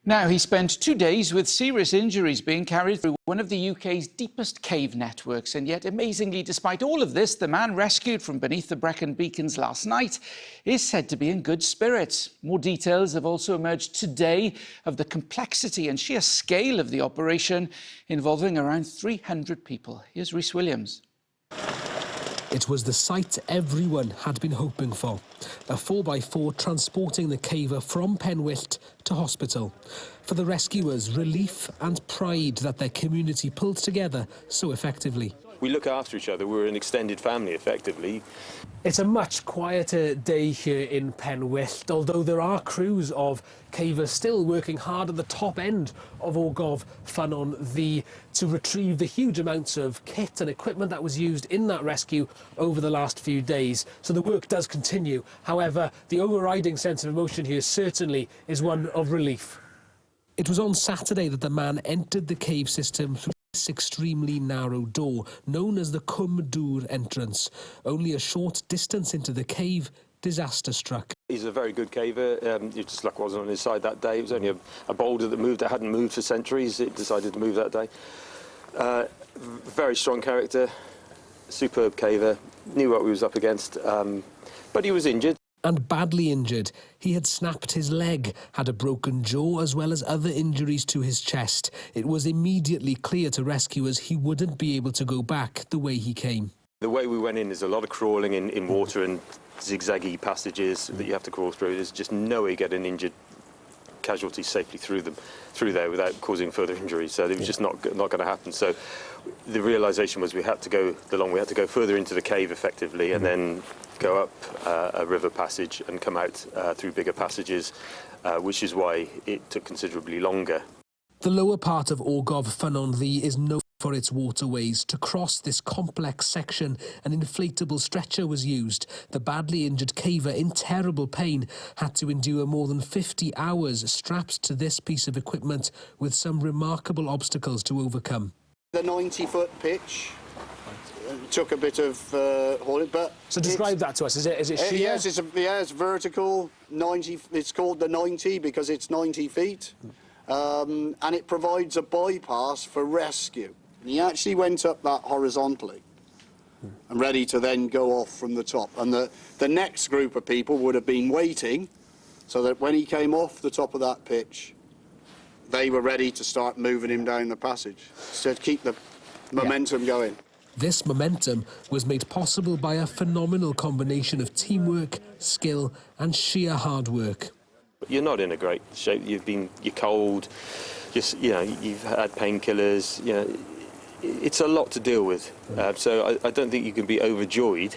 Now, he spent 2 days with serious injuries being carried through one of the UK's deepest cave networks. And yet, amazingly, despite all of this, the man rescued from beneath the Brecon Beacons last night is said to be in good spirits. More details have also emerged today of the complexity and sheer scale of the operation, involving around 300 people. Here's Rhys Williams. It was the sight everyone had been hoping for. A 4x4 transporting the caver from Penwyllt to hospital. For the rescuers, relief and pride that their community pulled together so effectively. We look after each other. We're an extended family, effectively. It's a much quieter day here in Penwyllt, although there are crews of cavers still working hard at the top end of Ogof Ffynnon Ddu to retrieve the huge amounts of kit and equipment that was used in that rescue over the last few days. So the work does continue. However, the overriding sense of emotion here certainly is one of relief. It was on Saturday that the man entered the cave system through this extremely narrow door, known as the Cwm Dŵr entrance. Only a short distance into the cave, disaster struck. He's a very good caver. Just luck wasn't on his side that day. It was only a boulder that moved, that hadn't moved for centuries. It decided to move that day. Very strong character, superb caver, knew what he was up against, but he was injured. And badly injured. He had snapped his leg, had a broken jaw, as well as other injuries to his chest. It was immediately clear to rescuers he wouldn't be able to go back the way he came. The way we went in is a lot of crawling in water and zigzaggy passages that you have to crawl through. There's just no way you get an injured casualty safely through there without causing further injuries. So it was just not going to happen. So the realisation was we had to go further into the cave effectively, and then go up a river passage and come out through bigger passages, which is why it took considerably longer. The lower part of Ogof Ffynnon Ddu is known for its waterways. To cross this complex section, an inflatable stretcher was used. The badly injured caver, in terrible pain, had to endure more than 50 hours strapped to this piece of equipment, with some remarkable obstacles to overcome. The 90-foot pitch took a bit of hauling, but... So describe that to us. Is it sheer? Yes, it's vertical, 90. It's called the 90 because it's 90 feet. And it provides a bypass for rescue. And he actually went up that horizontally and ready to then go off from the top. And the next group of people would have been waiting so that when he came off the top of that pitch, they were ready to start moving him down the passage to keep the momentum going. This momentum was made possible by a phenomenal combination of teamwork, skill and sheer hard work. You're not in a great shape. You're cold. You've had painkillers. It's a lot to deal with. So I don't think you can be overjoyed,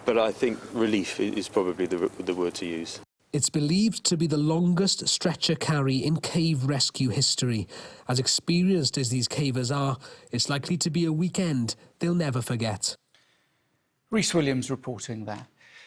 but I think relief is probably the word to use. It's believed to be the longest stretcher carry in cave rescue history. As experienced as these cavers are, it's likely to be a weekend they'll never forget. Rhys Williams reporting there.